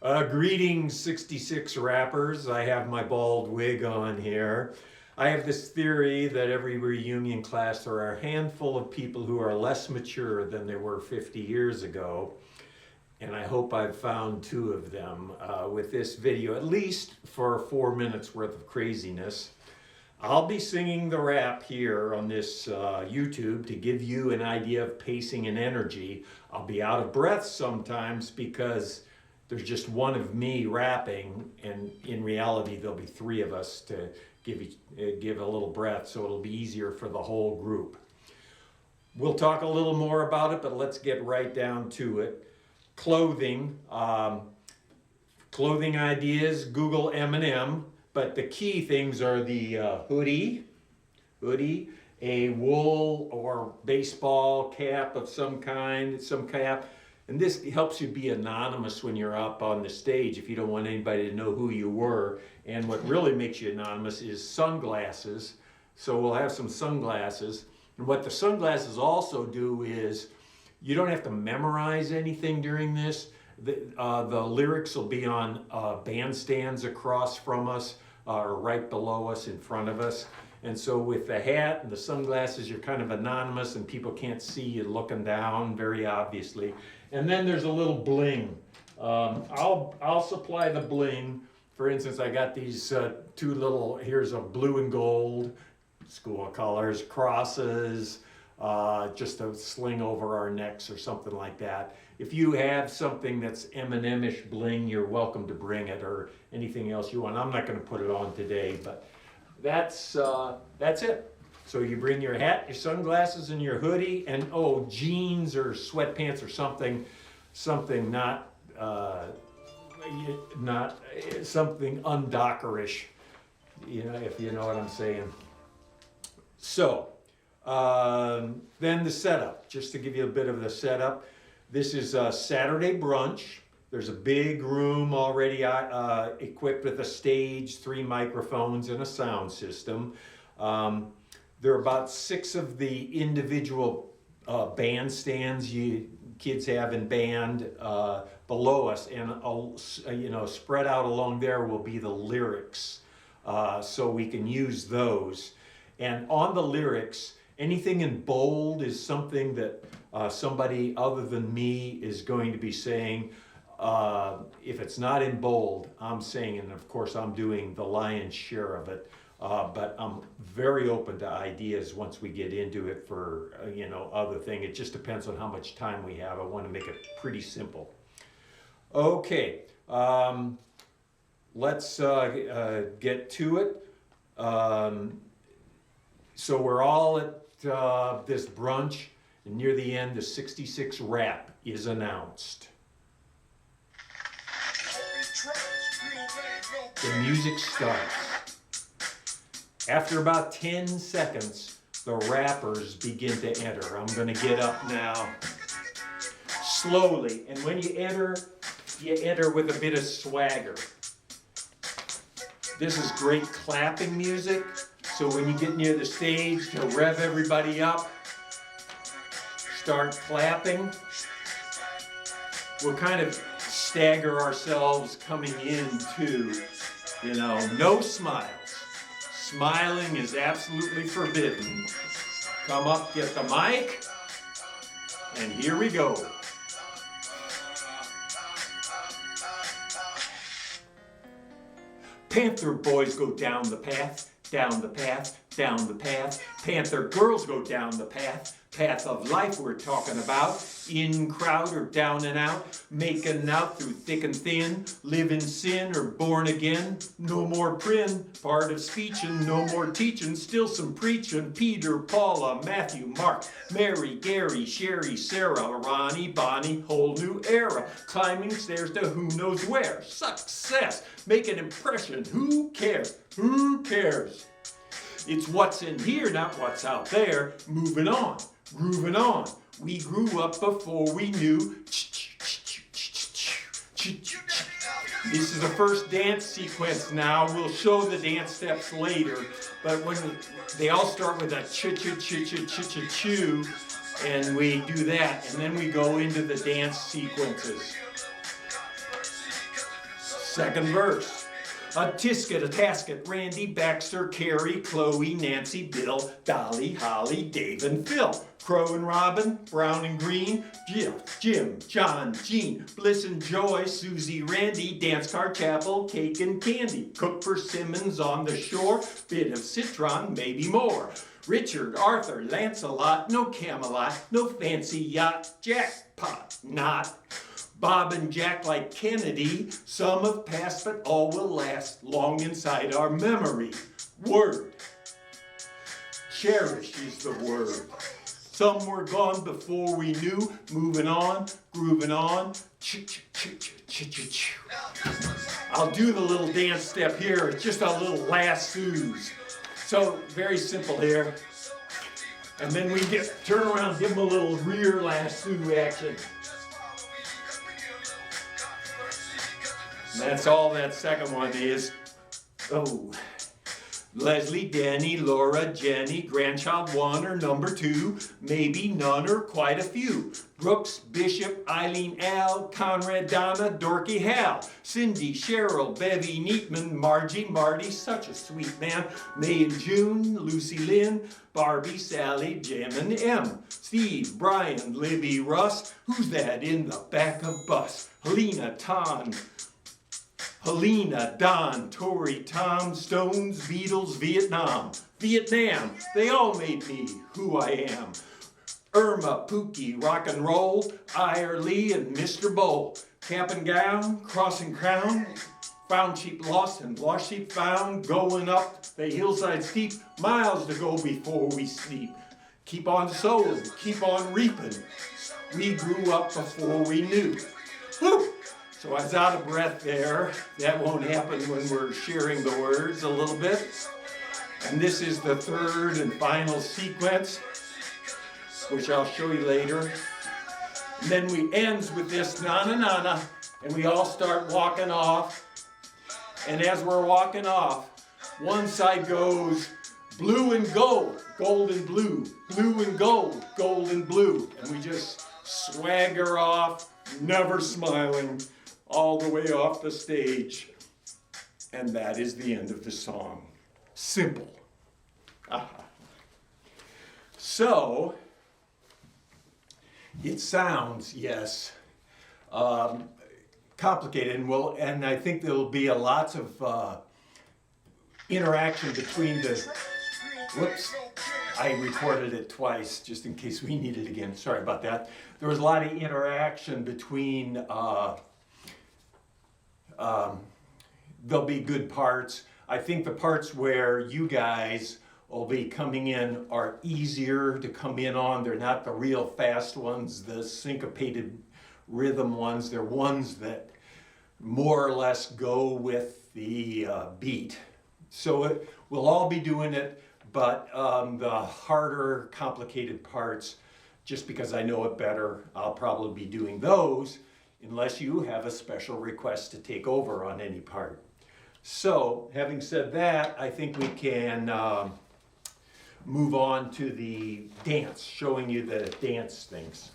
Greetings, 66 rappers. I have my bald wig on here. I have this theory that every reunion class there are a handful of people who are less mature than they were 50 years ago. And I hope I've found two of them with this video, at least for 4 minutes worth of craziness. I'll be singing the rap here on this YouTube to give you an idea of pacing and energy. I'll be out of breath sometimes because there's just one of me rapping, and in reality there'll be three of us to give a little breath, so it'll be easier for the whole group. We'll talk a little more about it, but let's get right down to it. Clothing, clothing ideas, Google Eminem, but the key things are the hoodie, a wool or baseball cap of some kind, some cap. And this helps you be anonymous when you're up on the stage if you don't want anybody to know who you were. And what really makes you anonymous is sunglasses. So we'll have some sunglasses. And what the sunglasses also do is you don't have to memorize anything during this. The lyrics will be on bandstands across from us or right below us, in front of us. And so with the hat and the sunglasses, you're kind of anonymous and people can't see you looking down very obviously. And then there's a little bling. I'll supply the bling. For instance, I got these two little, here's a blue and gold, school colors, crosses, just a sling over our necks or something like that. If you have something that's Eminem-ish bling, you're welcome to bring it, or anything else you want. I'm not going to put it on today, but that's it. So you bring your hat, your sunglasses, and your hoodie, and jeans or sweatpants or something not something undockerish, if you know what I'm saying. So then the setup, just to give you a bit of the setup. This is a Saturday brunch. There's a big room already equipped with a stage, 3 microphones, and a sound system. There are about 6 of the individual bandstands you kids have in band below us, and spread out along there will be the lyrics, so we can use those. And on the lyrics, anything in bold is something that somebody other than me is going to be saying. If it's not in bold, I'm saying, and of course I'm doing the lion's share of it, but I'm very open to ideas once we get into it for, other thing. It just depends on how much time we have. I want to make it pretty simple. Okay, let's get to it. So we're all at this brunch, and near the end, the 66 rap is announced. The music starts. After about 10 seconds, the rappers begin to enter. I'm going to get up now. Slowly. And when you enter with a bit of swagger. This is great clapping music. So when you get near the stage, to rev everybody up, start clapping. We'll kind of stagger ourselves coming into, no smiles. Smiling is absolutely forbidden. Come up, get the mic, and here we go. Panther boys go down the path, down the path, down the path. Panther girls go down the path. Path of life we're talking about. In crowd or down and out. Making out through thick and thin. Live in sin or born again. No more prin, part of speechin'. No more teaching, still some preaching. Peter, Paula, Matthew, Mark, Mary, Gary, Sherry, Sarah, Ronnie, Bonnie. Whole new era. Climbing stairs to who knows where. Success, make an impression. Who cares? Who cares? It's what's in here, not what's out there. Moving on, grooving on. We grew up before we knew. This is the first dance sequence now. We'll show the dance steps later. But when they all start with a ch-ch-ch-ch-ch-ch-chew, and we do that, and then we go into the dance sequences. Second verse. A tisket, a tasket, Randy, Baxter, Carrie, Chloe, Nancy, Bill, Dolly, Holly, Dave, and Phil. Crow and Robin, Brown and Green, Jim, John, Jean, Bliss and Joy, Susie, Randy, Dance Card, Chapel, Cake and Candy. Cook for Simmons on the shore, bit of citron, maybe more. Richard, Arthur, Lancelot, no Camelot, no fancy yacht, jackpot, not. Bob and Jack like Kennedy, some have passed but all will last long inside our memory. Word. Cherish is the word. Some were gone before we knew, moving on, grooving on. I'll do the little dance step here, it's just a little lassos. So very simple here. And then we turn around, give them a little rear lasso action. And that's all that second one is. Oh. Leslie, Denny, Laura, Jenny, grandchild 1 or number 2, maybe none or quite a few. Brooks, Bishop, Eileen, Al, Conrad, Donna, Dorky, Hal, Cindy, Cheryl, Bevy, Neatman, Margie, Marty, such a sweet man, May and June, Lucy, Lynn, Barbie, Sally, Jim and M, Steve, Brian, Libby, Russ, who's that in the back of bus? Helena, Don, Tori, Tom, Stones, Beatles, Vietnam, they all made me who I am. Irma, Pookie, Rock and Roll, Ire Lee and Mr. Bowl, Cap and Gown, Cross and Crown, Found Sheep Lost and Lost Sheep Found, going up the hillside steep, miles to go before we sleep. Keep on sowing, keep on reaping. We grew up before we knew. Woo! So I was out of breath there. That won't happen when we're sharing the words a little bit. And this is the third and final sequence, which I'll show you later. And then we ends with this na-na-na-na, and we all start walking off. And as we're walking off, one side goes blue and gold, gold and blue, blue and gold, gold and blue. And we just swagger off, never smiling, all the way off the stage. And that is the end of the song. Simple. So, it sounds, yes, complicated, and I think there'll be lots of interaction between the, whoops, I recorded it twice just in case we need it again, sorry about that. There was a lot of interaction between there'll be good parts. I think the parts where you guys will be coming in are easier to come in on. They're not the real fast ones, the syncopated rhythm ones. They're ones that more or less go with the beat. So we'll all be doing it, but the harder, complicated parts, just because I know it better, I'll probably be doing those, unless you have a special request to take over on any part. So, having said that, I think we can move on to the dance, showing you the dance things.